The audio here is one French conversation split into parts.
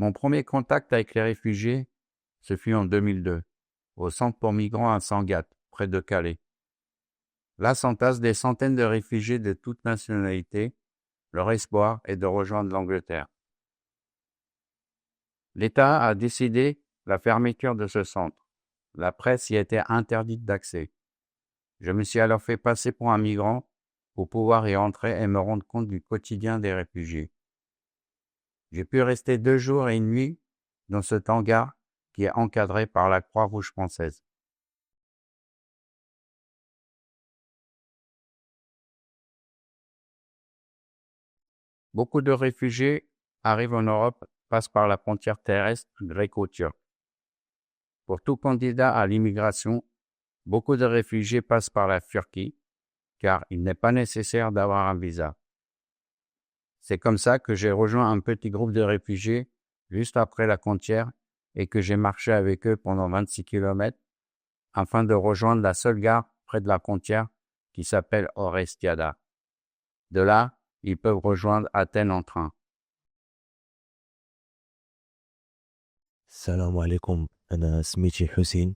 Mon premier contact avec les réfugiés, ce fut en 2002, au centre pour migrants à Sangatte, près de Calais. Là s'entassent des centaines de réfugiés de toutes nationalités. Leur espoir est de rejoindre l'Angleterre. L'État a décidé la fermeture de ce centre. La presse y était interdite d'accès. Je me suis alors fait passer pour un migrant pour pouvoir y entrer et me rendre compte du quotidien des réfugiés. J'ai pu rester 2 jours et 1 nuit dans cet hangar qui est encadré par la Croix-Rouge française. Beaucoup de réfugiés arrivent en Europe, passent par la frontière terrestre gréco-turque. Pour tout candidat à l'immigration, beaucoup de réfugiés passent par la Turquie, car il n'est pas nécessaire d'avoir un visa. C'est comme ça que j'ai rejoint un petit groupe de réfugiés juste après la frontière et que j'ai marché avec eux pendant 26 km afin de rejoindre la seule gare près de la frontière qui s'appelle Orestiada. De là, ils peuvent rejoindre Athènes en train. السلام عليكم. أنا سميتي حسين،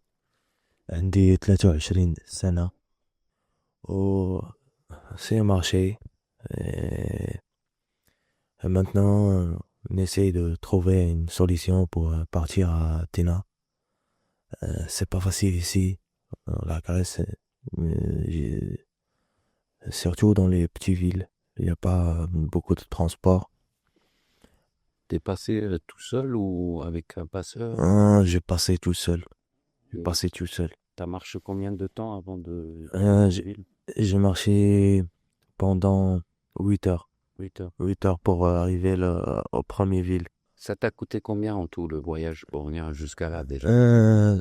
عندي 23 سنة و c'est marché. Et maintenant, on essaye de trouver une solution pour partir à Athéna. C'est pas facile ici, la Grèce, surtout dans les petites villes. Il n'y a pas beaucoup de transport. T'es passé tout seul ou avec un passeur? J'ai passé tout seul. T'as marché combien de temps avant de J'ai marché pendant 8 heures. 8 heures. 8 heures pour arriver au premier ville. Ça t'a coûté combien en tout le voyage pour venir jusqu'à là déjà?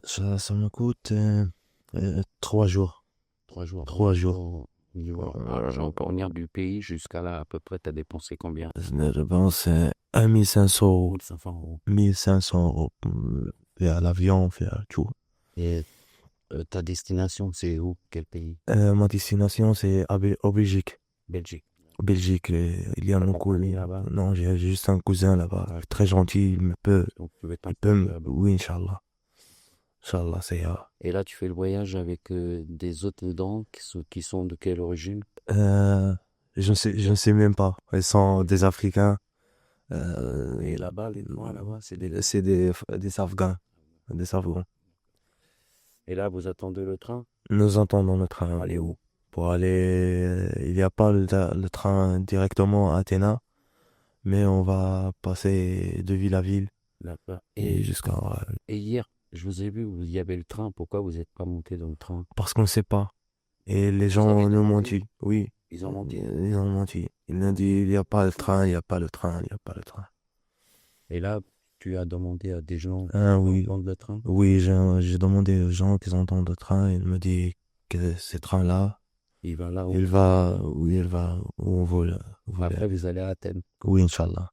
Ça me coûte 3 jours. 3 jours. 3 jours. Pour venir du pays jusqu'à là, à peu près, t'as dépensé combien? Je pense 1500 euros. 500 euros. 1500 euros. Faire l'avion, faire tout. Et ta destination, c'est où? Quel pays? Ma destination, c'est au Belgique. Belgique. Belgique, il y a mon cousin là-bas. Non, j'ai juste un cousin là-bas. Très gentil, il peut oui, Inch'Allah. Inch'Allah, c'est Et là, tu fais le voyage avec des autres dents qui sont de quelle origine? Je ne sais même pas. Ils sont des Africains. Et là-bas, les Noirs, là-bas, c'est des Afghans. Des Afghans. Et là, vous attendez le train? Nous attendons le train. Aller où? Pour aller, il n'y a pas le train directement à Athéna, mais on va passer de ville à ville. D'accord. Et jusqu'à. Et hier, je vous ai vu, il y avait le train. Pourquoi vous n'êtes pas monté dans le train? Parce qu'on ne sait pas. Et les gens nous mentent. Oui. Ils ont menti. Ils ont menti. Ils nous disent, il n'y a pas le train, il n'y a pas le train, il n'y a pas le train. Et là, tu as demandé à des gens qui oui. entendent le train? Oui, j'ai demandé aux gens qui entendent le train. Ils me disent que ce train-là, il va là où? Il va où on veut. Après, vous allez à Athènes. Oui, Inch'Allah.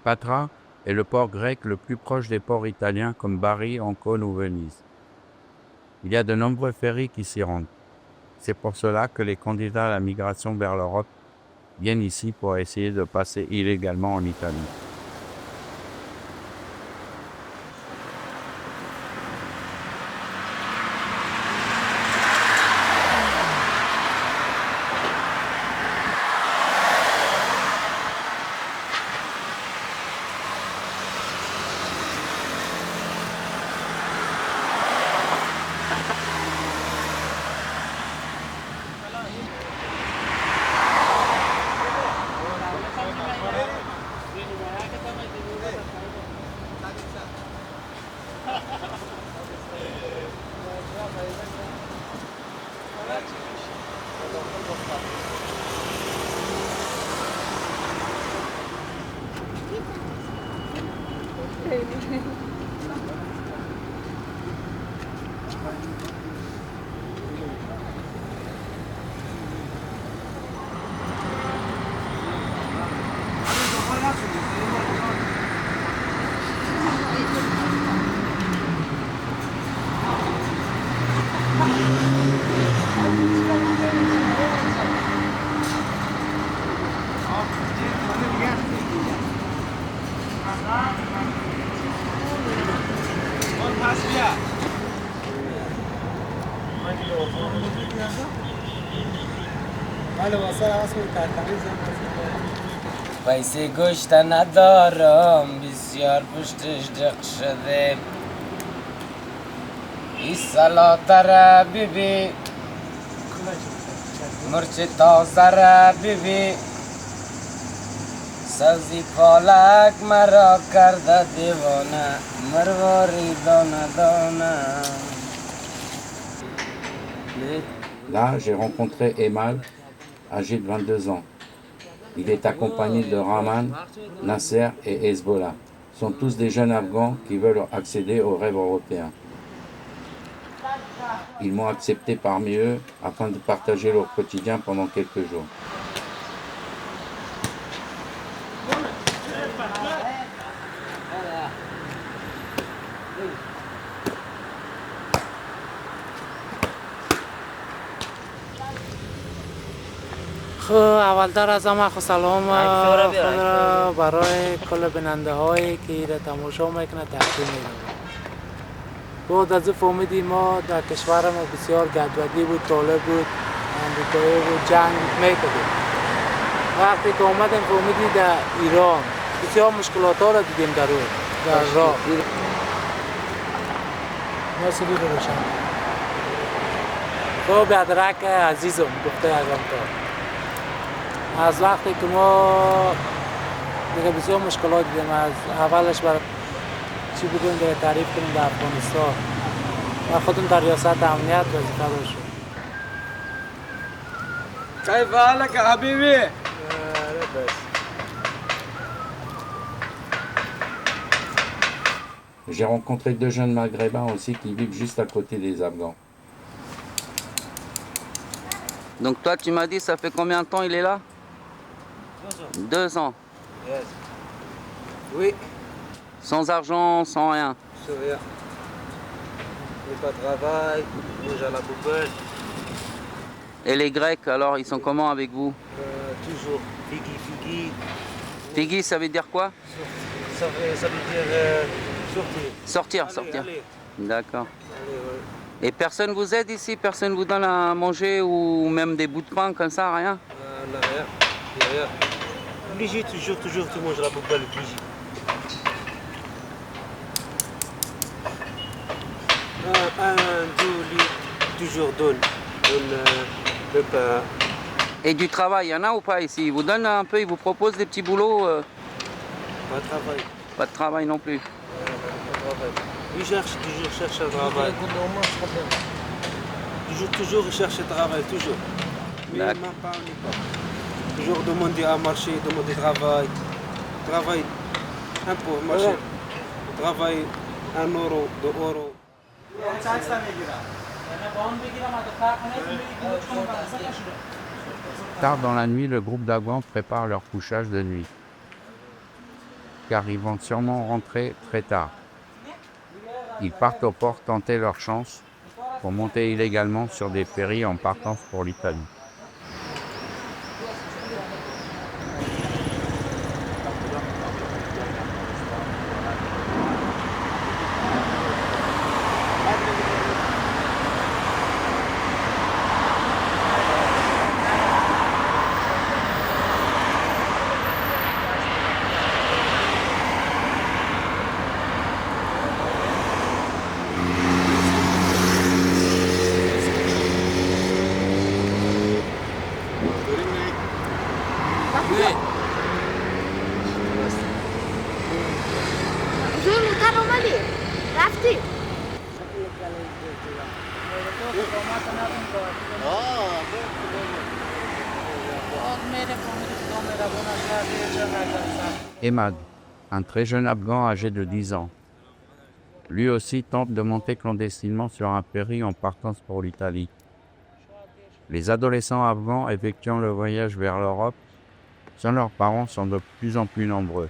Patra est le port grec le plus proche des ports italiens comme Bari, Ancône ou Venise. Il y a de nombreux ferries qui s'y rendent. C'est pour cela que les candidats à la migration vers l'Europe viennent ici pour essayer de passer illégalement en Italie. پیسه گوشت ندارم بسیار پشتش دق شده این سلات را ببی مرچ تازه را ببی سبزی پالک مرا کرده دیوانه مرواری دانه دانه. Là, j'ai rencontré Emal, âgé de 22 ans. Il est accompagné de Rahman, Nasser et Hezbollah. Ce sont tous des jeunes Afghans qui veulent accéder au rêve européen. Ils m'ont accepté parmi eux afin de partager leur quotidien pendant quelques jours. اولتر از همه خود سلام خود را برای کل بیننده هایی که را تماشا میکنه تقدیم میکنم. بود از فهمیدی ما در کشور ما بسیار گدودی بود، طالب بود، امریکایی بود، جنگ میکردیم. وقتی که اومدیم فهمیدی در ایران بسیار مشکلات ها را دیدیم در راه. ناصری رو روشن. خب بیادرک عزیزم گفته اگم تا. از وقتی که ما دیگه بسیار مشکلات دیدیم، از اولش برای چی بودیم دیگه تعریف کنیم در افغانستان و خودم در ریاست امنیت وظیفه داشتم. کیف حالک حبیبی؟ J'ai rencontré deux jeunes maghrébins aussi qui vivent juste à côté des Afghans. Donc toi, tu m'as dit, ça fait combien de temps il est là? 2 ans. Yes. Oui. Sans argent, sans rien. Sans rien. Il n'y a pas de travail, il mange à la poubelle. Et les Grecs, alors, ils sont comment avec vous? Toujours. Figui. Figui, ça veut dire quoi? Ça veut dire sortir. Allez. D'accord. Allez, ouais. Et personne vous aide ici? Personne vous donne à manger ou même des bouts de pain comme ça, rien? On n'a rien. Il n'y a rien. Obligé, toujours, tu manges à la poubelle, obligé. Toujours donne le pain. Et du travail, il y en a ou pas ici? Ils vous donnent un peu, ils vous proposent des petits boulots? Pas de travail. Pas de travail non plus. Pas de travail. Il cherche un travail. Toujours, il cherche un travail, toujours. Mais il ne pas. Toujours demander à marcher, demander travail. Travail un peu, marcher. Travail 1 euro, 2 euros. Tard dans la nuit, le groupe d'Afghans prépare leur couchage de nuit, car ils vont sûrement rentrer très tard. Ils partent au port tenter leur chance pour monter illégalement sur des ferries en partance pour l'Italie. Emad, un très jeune Afghan âgé de 10 ans, Lui aussi tente de monter clandestinement sur un ferry en partance pour l'Italie. Les adolescents afghans effectuant le voyage vers l'Europe sans leurs parents sont de plus en plus nombreux.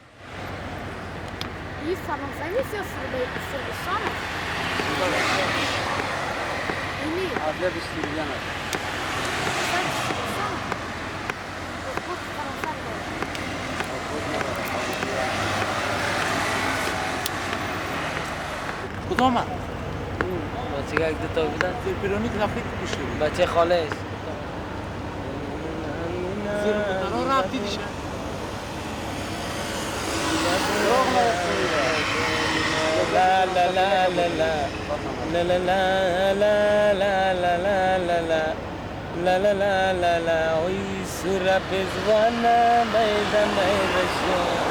کدومه؟ بچه که دو تا بودن زیر پیرانی که رفتی که پیش رو بچه خالش زیر مطرها رفتی دیشه لا لا لا لا لا لا لا لا لا لا لا لا لا لا لا لا لا لا لا وي سورة بزوانا بيدا بيدا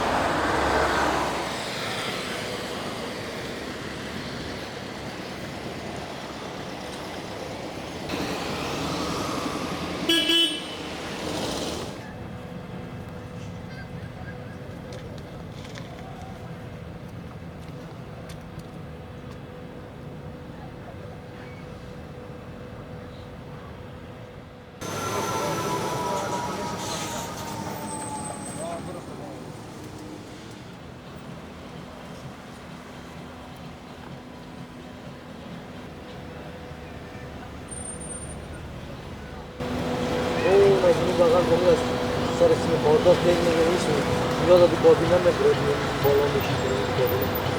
بغل کنید از سر سیم بارداشت دیگه نیست یاد از کابینه میگیره بالا میشید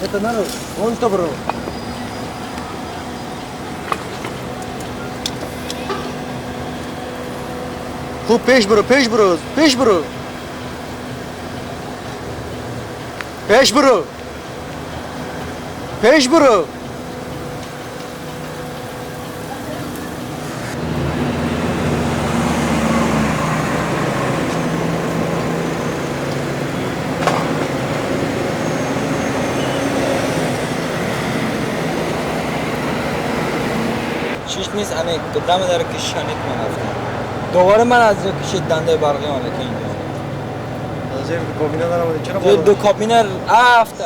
Это народ, вон что, бро. خوب پیش برو پیش برو پیش برو پیش برو پیش برو شیش نیست انه دم در کشانیت من رفتم دوباره من از کشید دنده برقی آنه که اینجا زیر کابینه دارم چرا زیر دو کابینه رفتم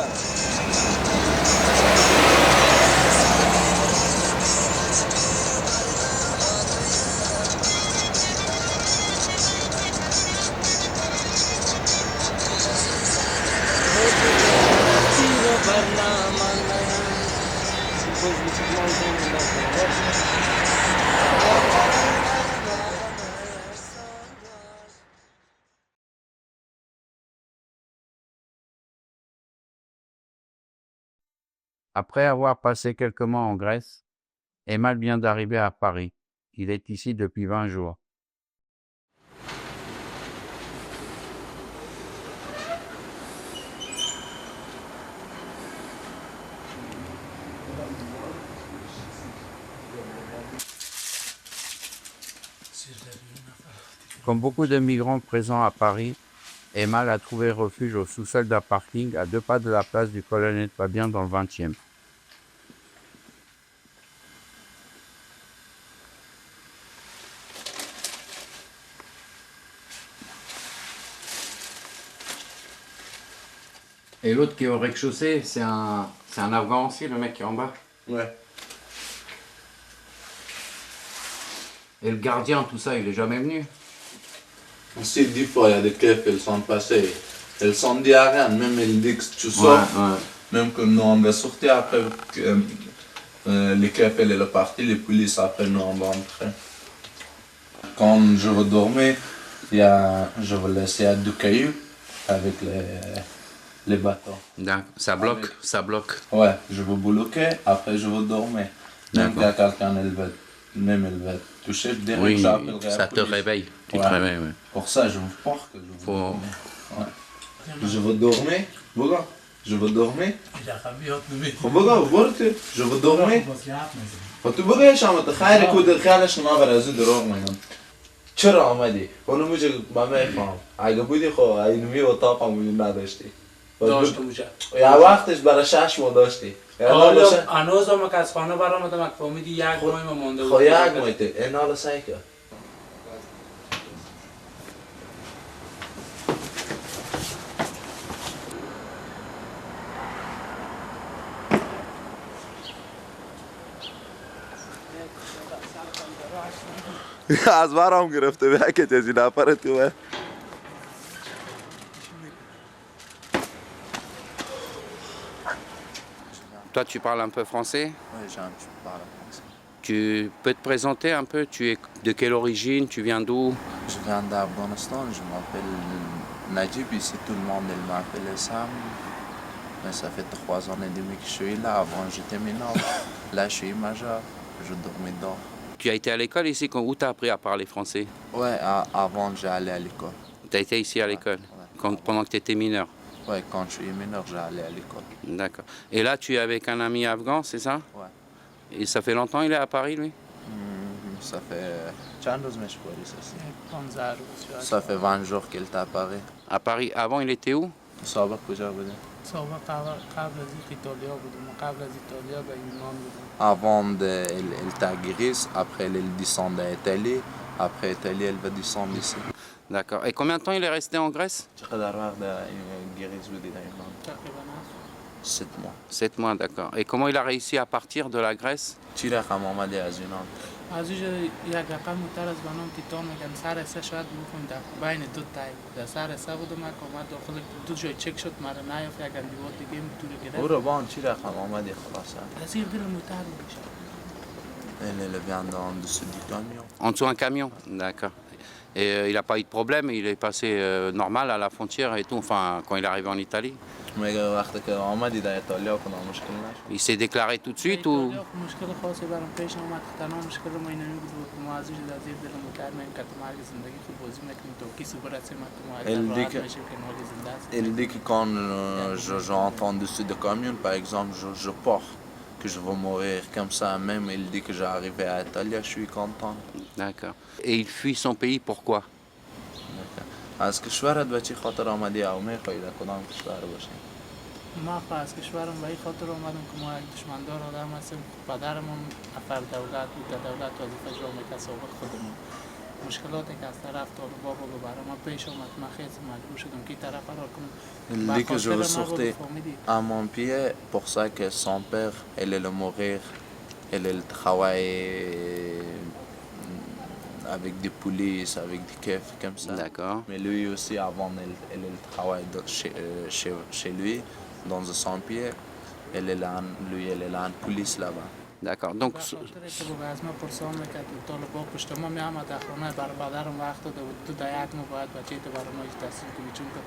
Après avoir passé quelques mois en Grèce, Emal vient d'arriver à Paris. Il est ici depuis 20 jours. Comme beaucoup de migrants présents à Paris, Emal a trouvé refuge au sous-sol d'un parking à 2 pas de la place du colonel Fabien dans le 20e. Et l'autre qui est au rez-de-chaussée, c'est un Afghan aussi, le mec qui est en bas? Ouais. Et le gardien, tout ça, il est jamais venu? Si, des fois, il y a des keufs, elles sont passées. Elles sont dit à rien, même elles disent que tu sors. Ouais. Même comme nous, on va sortir après, les keufs, elles sont partis, les polices, après, nous, on va entrer. Quand je vais dormir, je vais laisser à deux cailloux avec les bateaux. Ça bloque. Ouais, je vais bloquer, après, je vais dormir. Même quand quelqu'un, elle va toucher, direct, Oui, j'appellerai ça la te police. réveille. Tu te Ouais. réveilles, ouais. Pour ça, je veux pas que je vais Faut- dormir. Ouais. Je vais dormir, voilà. je veux dormir. خب بگو برو je veux dormir. خب تو بگو شما تو خیر کود خیالش ما برازو دروغ میگم. چرا آمدی؟ اونو میگه من میفهم. اگه بودی خب اینمی اتاقم نداشتی. داشته بوده. یا وقتش برای 6 ماه داشتی. حالا هنوز هم که از خانه برآمدم که فهمیدی یک ماه مونده بود. خب یک ماه ته این حالا سعی کن. از برام گرفته بیا که تزی نفر تو Toi, tu parles un peu français? Oui, je parle français. Tu peux te présenter un peu? Tu es de quelle origine? Tu viens d'où? Je viens d'Afghanistan, je m'appelle Najib, ici tout le monde m'appelle Sam. Mais ça fait 3 ans et demi que je suis là, avant j'étais mineur. Là je suis majeur, je dormais dehors. Tu as été à l'école ici? Où tu as appris à parler français? Ouais, avant j'allais à l'école. Tu as été ici à l'école? Ouais. Pendant que tu étais mineur? Ouais, quand je suis mineur, j'allais à l'école. D'accord. Et là, tu es avec un ami afghan, c'est ça? Ouais. Et ça fait longtemps qu'il est à Paris, lui? Ça fait... Ça fait 20 jours qu'il est à Paris. À Paris. Avant, il était où? Ça va que j'avais dit. Avant, elle était à Guéris, après elle descend à Italie, après Italie, elle va descendre ici. D'accord. Et combien de temps il est resté en Grèce? 7 mois. 7 mois, d'accord. Et comment il a réussi à partir de la Grèce? چی رقم آمده از یونان؟ از اینجا یک رقم تر از بنام تیتان میگن سر سه شاید بکنیم در بین دو تای در سر سه بودم که اومد داخل دو جای چک شد مرا نیافت یک اندیوار دیگه میتونه گرفت. او رو بان چی رقم آمدی خلاصه؟ از این دل موتر میشه. Elle vient en dessous du camion. En dessous d'un camion? D'accord. Et il n'a pas eu de problème, il est passé normal à la frontière et tout, enfin, quand il est arrivé en Italie? میگه وقتی که آمدی در ایتالیا کنم مشکل نشد. Il s'est déclaré tout de suite ou? مشکل خاصی برام پیش اومد که تنها مشکل ما اینمی بود که ما از اینجا زیر دل موتر میگیم که تو مرگ زندگی خوب بازی میکنیم تو کی سوبر هستیم تو ما راحت میشیم که نوری زنده است. Elle dit que quand j'entends dessus de camion, par exemple, je pars, que je vais mourir comme ça même, il dit que j'arrive à Italie, je suis content. D'accord. Et il fuit son pays, pourquoi? از کشورت به چی خاطر آمدی او میخوایی در کدام کشور باشی؟ ما خواهد از کشورم به این خاطر آمدم که ما یک دشمندار آدم هستیم. پدرم هم افر دولت بود، در دولت وظیفه اجرا میکرد سابق خودمون. مشکلاتی که از طرف طالبان بود برای ما پیش آمد، ما خیلی مجبور شدم که طرف فرار کنم. Il dit que je veux sortir à mon pied pour ça que son père, elle est le mourir, elle est le travail avec des polices, avec des keufs comme ça. D'accord. Mais lui aussi, avant, elle travaille chez lui, dans son pied. Elle est là, lui, elle est là en police là-bas. D'accord. Donc, از ما پرسان میکرد طالبان پشت ما میامد در خانه برای پدرم وقت داده بود تو در یک ما باید بچه تو برای ما تحصیل کنی چون که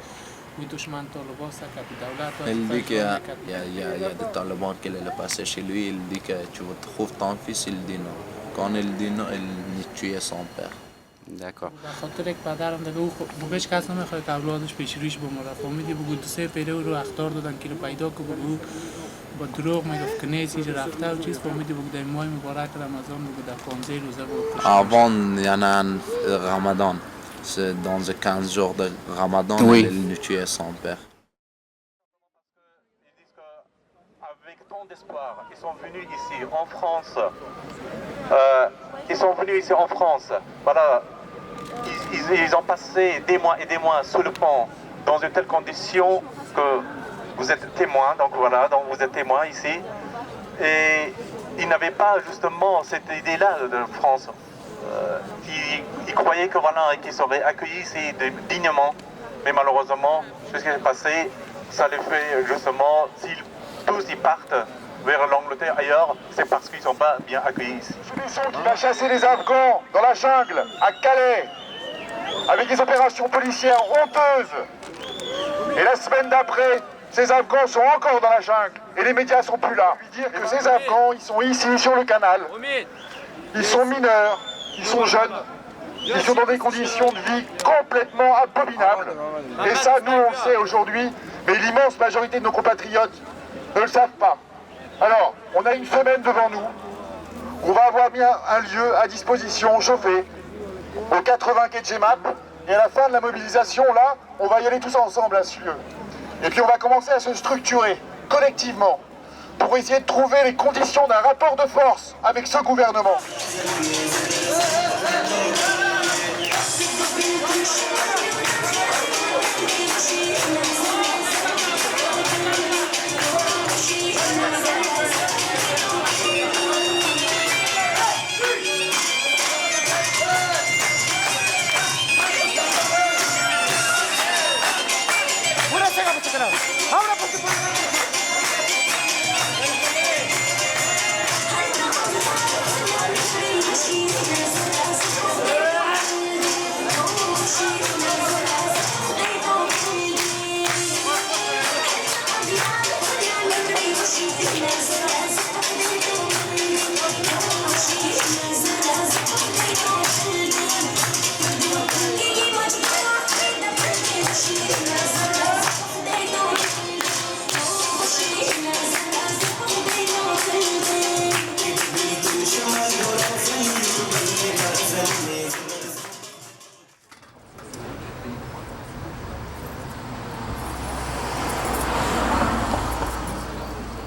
او دشمن طالبان است که دولت Elle dit qu'il y a des talibans qui le passé chez lui, il dit que tu trouves ton fils, il dit non. Quand il dit non, il tue son père. d'accord. به خاطر یک پدرم دیگه او بگوش کس نمیخواد که اولادش پیش رویش بمونه. فهمیدی بگو دو سه پیره رو اخطار دادن که رو پیدا که بگو با دروغ میگفت که نیست اینجا رفته و چیز. فهمیدی بگو در ماه مبارک رمضان بگو در 15 روزه بود. Avant, il y en a un Ramadan. C'est dans les 15 jours de Ramadan, Oui. il tuait son père. Ils disent qu'avec tant d'espoir, ils sont venus ici en France. Ils sont venus ici en France. Voilà. Ils ont passé des mois et des mois sous le pont dans une telle condition que vous êtes témoin. Donc voilà, donc vous êtes témoin ici. Et ils n'avaient pas justement cette idée-là de France. Ils croyaient que voilà, qu'ils seraient accueillis ici dignement. Mais malheureusement, ce qui s'est passé, ça les fait justement, s'ils tous ils partent vers l'Angleterre ailleurs, c'est parce qu'ils ne sont pas bien accueillis ici. Qui va chasser les Afghans dans la jungle, à Calais, avec des opérations policières honteuses. Et la semaine d'après, ces Afghans sont encore dans la jungle et les médias sont plus là. Je veux dire que ces Afghans, ils sont ici sur le canal. Ils sont mineurs, ils sont jeunes. qui sont dans des conditions de vie complètement abominables. Et ça, nous, on le sait aujourd'hui, mais l'immense majorité de nos compatriotes ne le savent pas. Alors, on a une semaine devant nous. On va avoir bien un lieu à disposition chauffé au 80 quai de Gemap. Et à la fin de la mobilisation, là, on va y aller tous ensemble à ce lieu. Et puis on va commencer à se structurer collectivement pour essayer de trouver les conditions d'un rapport de force avec ce gouvernement.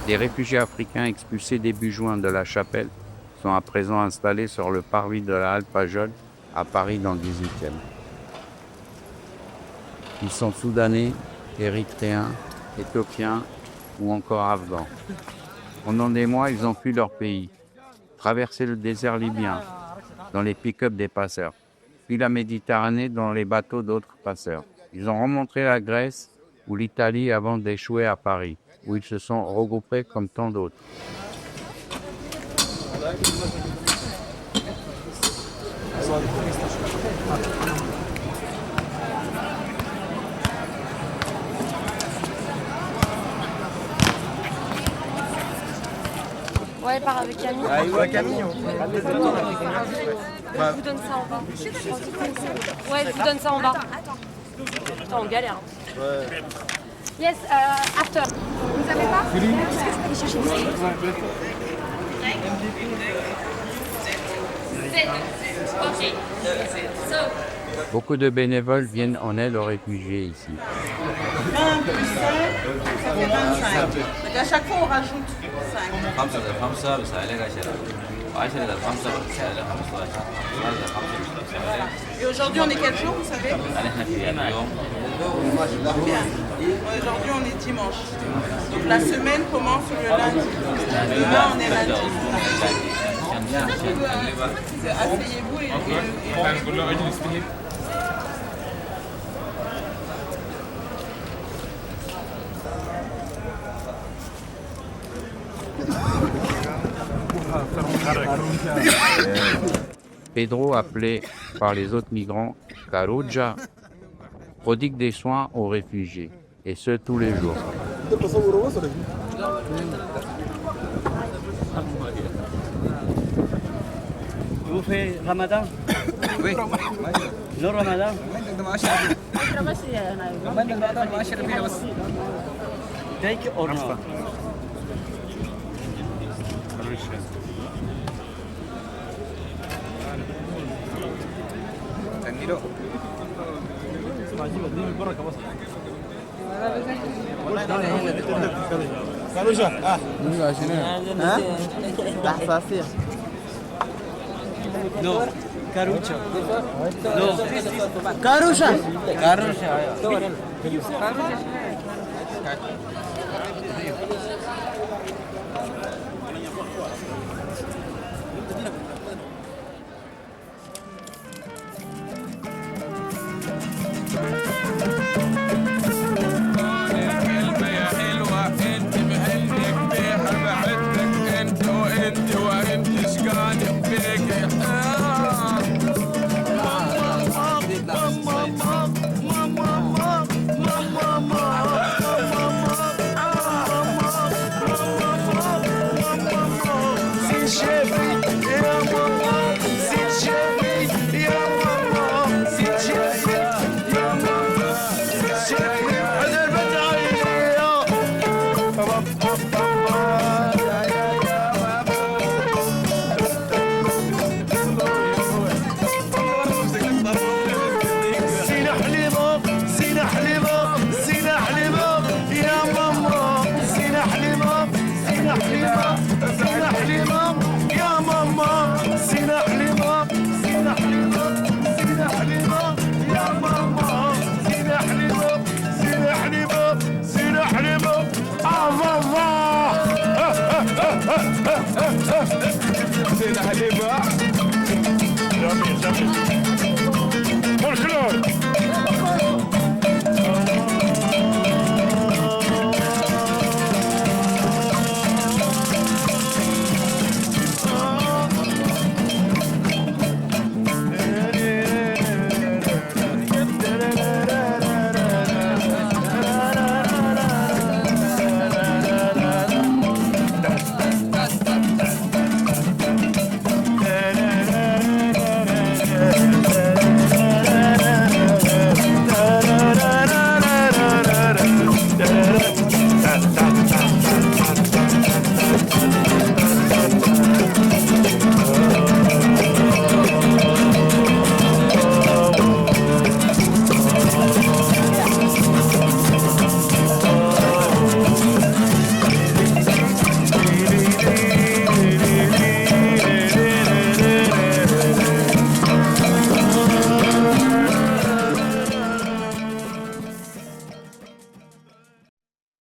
Les réfugiés africains expulsés début juin de la Chapelle sont à présent installés sur le parvis de la Halle Pajol à Paris dans le 18e. Ils sont soudanais, érythréens, éthiopiens ou encore afghans. Pendant des mois, ils ont fui leur pays, traversé le désert libyen dans les pick-up des passeurs, puis la Méditerranée dans les bateaux d'autres passeurs. Ils ont remonté la Grèce ou l'Italie avant d'échouer à Paris, où ils se sont regroupés comme tant d'autres. Ouais, elle part avec Camille. Ah, il voit Camille. Je vous donne ça en bas. Ouais, je vous donne ça en bas. Attends, on galère. Ouais. Yes, after. Vous savez pas? Est-ce que je peux aller chercher des Beaucoup de bénévoles viennent en aide aux réfugiés ici. 1 plus 5, ça fait 25. Donc à chaque fois, on rajoute 5. Et aujourd'hui, on est quel jour, vous savez? Bien. Aujourd'hui, on est dimanche. Donc la semaine commence le lundi. Demain, on est lundi. Asseyez-vous et Pedro, appelé par les autres migrants Karouja, prodigue des soins aux réfugiés, et ce tous les jours. Vous faites Ramadan? Oui. Le Ramadan? Take or not? No, Karucha. No, Karusha.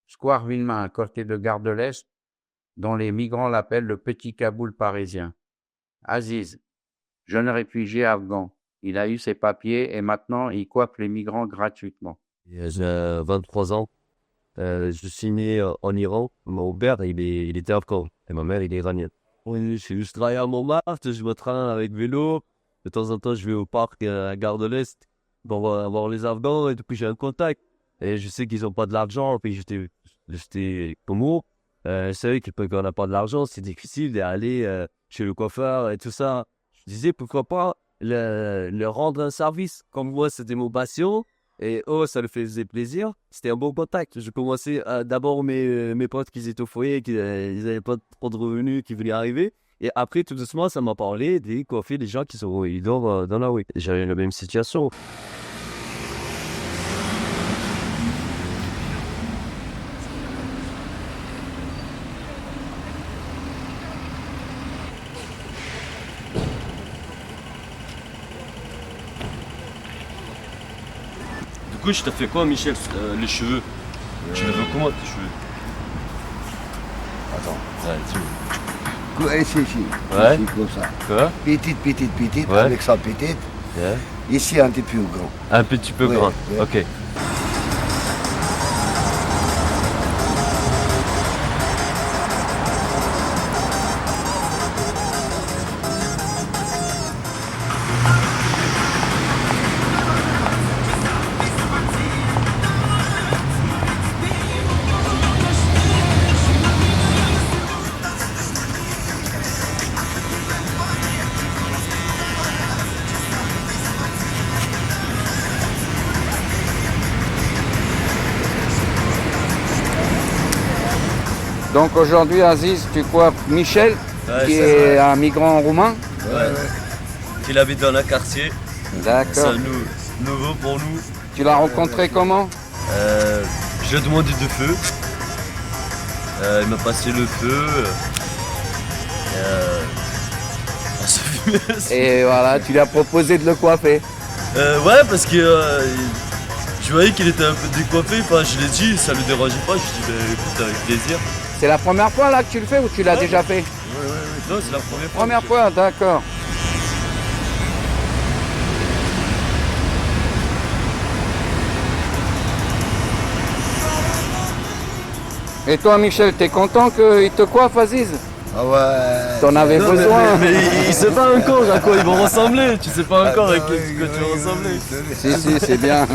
Square Villemain, à côté de Gare de l'Est, dont les migrants l'appellent le petit Kaboul parisien. Aziz, jeune réfugié afghan. Il a eu ses papiers et maintenant il coiffe les migrants gratuitement. J'ai 23 ans. Je suis né en Iran. Mon père, il était afghan et ma mère, il est iranienne. Oui, je travaille à Montmartre, je me traîne avec vélo. De temps en temps, je vais au parc à Gare de l'Est pour voir les Afghans et depuis j'ai un contact. Et je sais qu'ils n'ont pas de l'argent, puis j'étais comme eux. Je savais qu'on n'a pas de l'argent, c'est difficile d'aller chez le coiffeur et tout ça. Je disais pourquoi pas leur rendre un service. Comme moi, c'était mon passion. Et ça le faisait plaisir. C'était un bon contact. Je commençais d'abord mes potes qui étaient au foyer, qui n'avaient pas trop de revenus, qui venaient arriver. Et après, tout doucement, ça m'a parlé des coiffés, des gens qui sont ils dorment dans la rue. J'avais la même situation. Du coup, je t'ai fait quoi, Michel, les cheveux? Tu les veux comment, tes cheveux? Attends. Ouais, tu Ici, ouais. ici, comme ça. Quoi? Petite, ouais. avec sa petite. Yeah. Ici, un petit peu grand. Un petit peu Ouais, grand, ouais. ok. Donc aujourd'hui, Aziz, tu coiffes Michel, Ouais, qui c'est est vrai. un migrant roumain. Ouais. Il habite dans le quartier. D'accord. C'est nouveau pour nous. Tu l'as rencontré comment? Je lui ai demandé de feu. Il m'a passé le feu. On s'est fumé. Et voilà, tu lui as proposé de le coiffer. Ouais, parce que je voyais qu'il était un peu décoiffé. Enfin, je l'ai dit, ça ne le dérangeait pas. Je lui ai dit, écoute, avec plaisir. C'est la première fois là que tu le fais ou tu l'as déjà fait? Ouais. Non, c'est la première fois. Première fois, d'accord. Et toi, Michel, t'es content qu'il te coiffe, Aziz? Ah ouais. T'en avais Non, besoin. mais il sait pas encore à quoi ils vont ressembler. Tu sais pas encore à quoi tu vas ressembler. Si, c'est bien.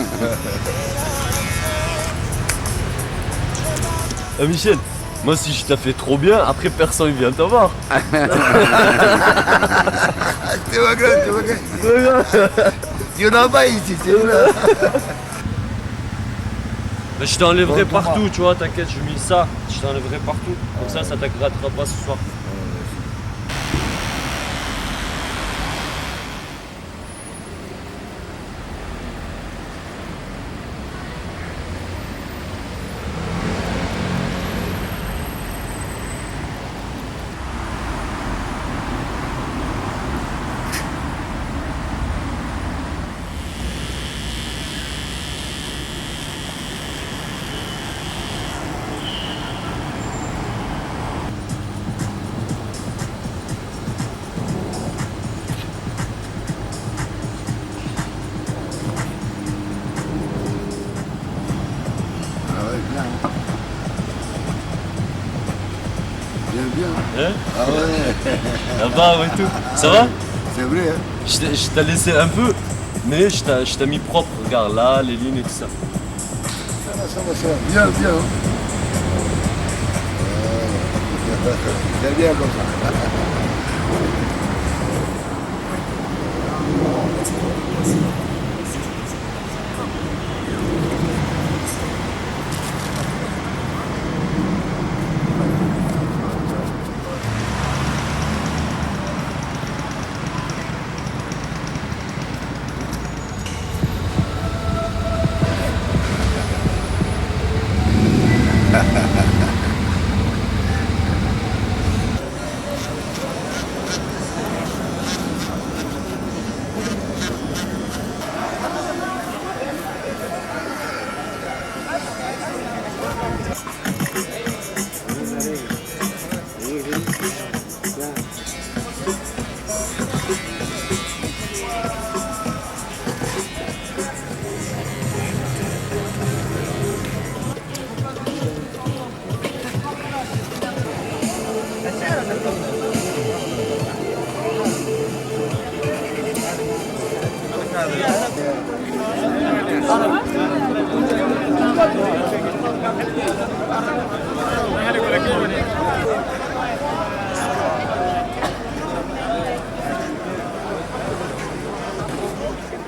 Michel, moi si je t'ai fait trop bien, après personne vient te voir. Tu vois que il y en a pas ici, c'est vrai. Mais je t'enlèverai partout, tu vois, t'inquiète, je mis ça, je t'enlèverai partout. Comme ça t'aggrattera pas ce soir. Hein? Ah ouais. Là-bas et tout. Ça va? C'est vrai, hein? Je t'ai laissé un peu, mais je t'ai mis propre. Regarde là, les lignes et tout ça. Ça va. Bien, bien. Hein? C'est bien comme ça.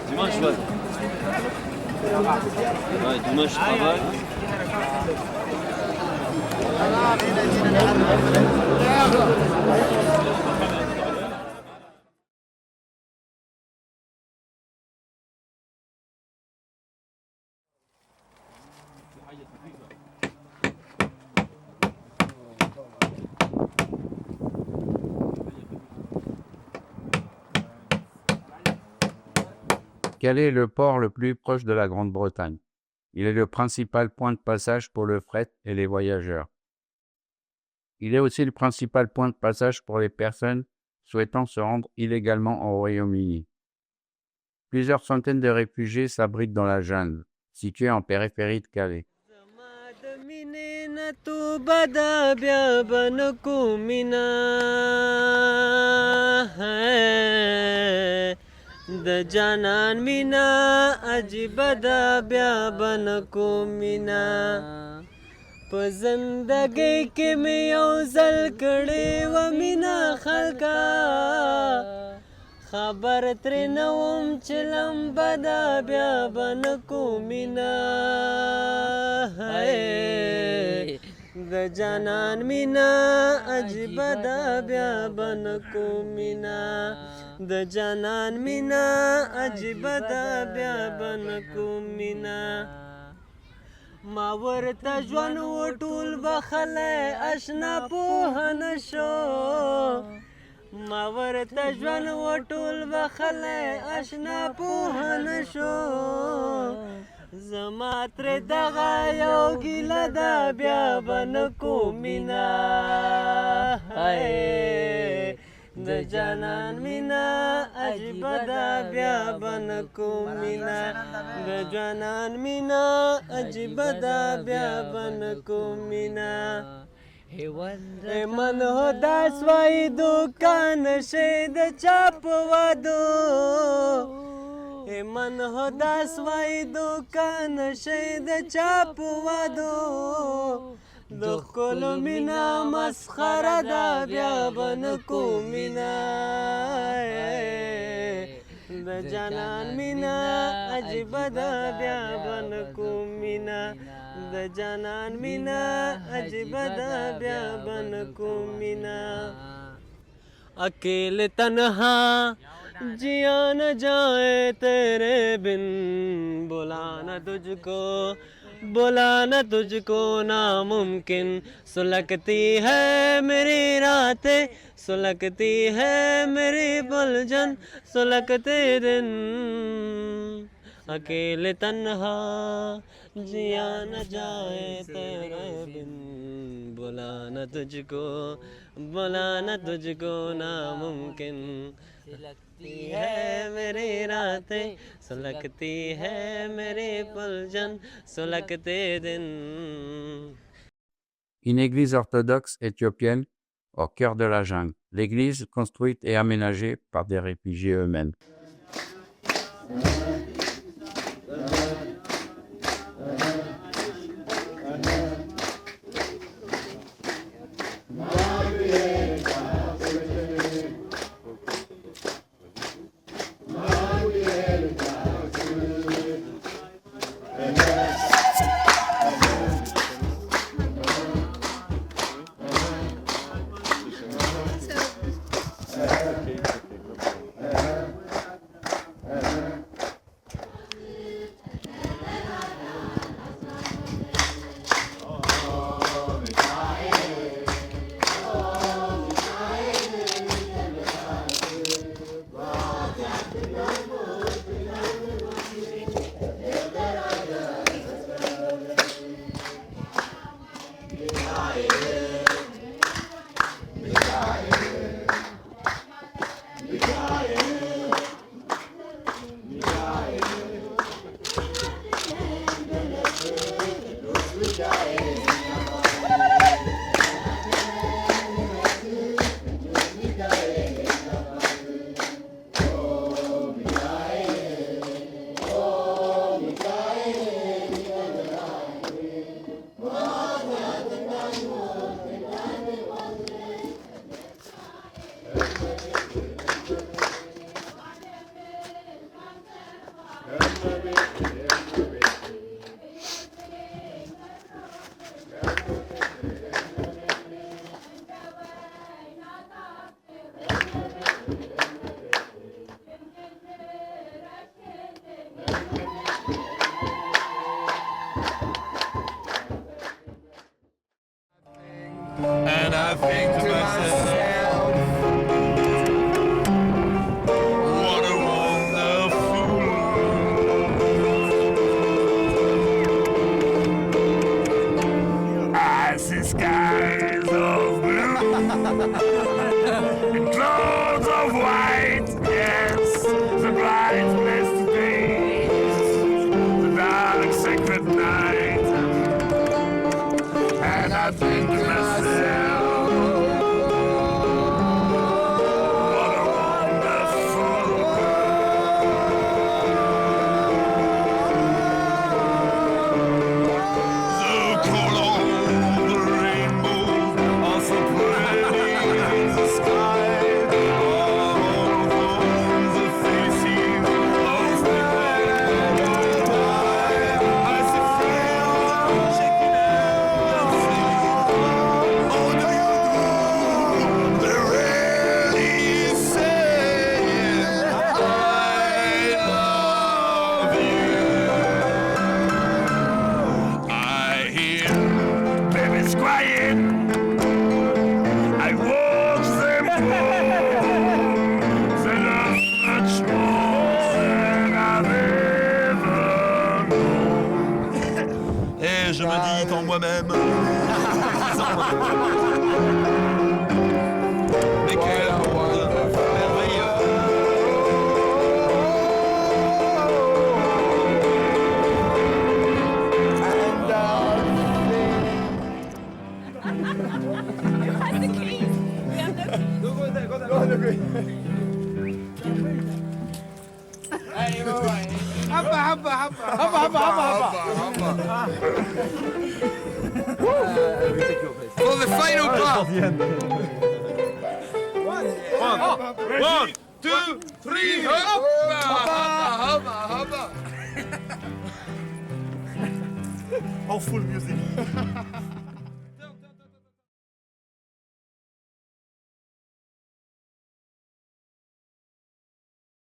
Dimanche, ouais. Ouais, dimanche, je travaille. Quel est le port le plus proche de la Grande-Bretagne? Il est le principal point de passage pour le fret et les voyageurs. Il est aussi le principal point de passage pour les personnes souhaitant se rendre illégalement au Royaume-Uni. Plusieurs centaines de réfugiés s'abritent dans la jungle, située en périphérie de Calais. د جانان مینا عجیب ده بیا بنکو مینا په زندګۍ کې مې یو ځل کړې و مینا خلکا خبر ترې نه وم چې لمبه ده بیا بنکو مینا د جانان مینا عجیب ده بیا بنکو مینا د جانان مینا عجیب ده بیا بنکو مینا ما ورته ژوند وټول بخلی اشنا پوه نشو ما ورته ژوند وټول بخلی اشنا پوه نشو زما ترې دغه یو ګیله ده بیا بنکو مینا د جانان مینا عجیب ده بیا بنکو مینا د جانان مینا عجیب ده بیا بنکو مینا من هو داس وای دوکان شه د چاپ وادو من هو داس وای دوکان شه د چاپ وادو د ښکلو مینا مسخره ده بیا بنکو مینا د جانان مینا عجیبه ده بیا بنکو مینا د جانان مینا عجیبه ده بیا بنکو مینا اکیلے تنہا جیا نہ جائے تیرے بن بلانا تجھ کو بلانا تجھ کو ناممکن سلگتی ہے میری راتیں سلگتی ہے میری بلجن سلگتے دن اکیلے تنہا جیا نہ جائے تیرے بن بلانا تجھ کو ناممکن سلگتی ہے میری راتیں سلگتی ہے میرے پلجن سلگتے دن. Une église orthodoxe éthiopienne au cœur de la jungle. L'église, construite et aménagée par des réfugiés eux-mêmes. And I think to myself, what a wonderful world. I see skies of blue and clouds of white, yes, the bright blessed days, the dark sacred night. And I think to myself, what a wonderful world. The color of the rainbow are so pretty in the sky. All on the faces of people I see friends shaking hands. Oh, do you do? They really say I love you. I hear babies crying. I watch them grow. They love much more than I've ever known. Et je me dis en moi-même, mais quel monde merveilleux. For the final part. One, two, three, hoppa. Oh, full music.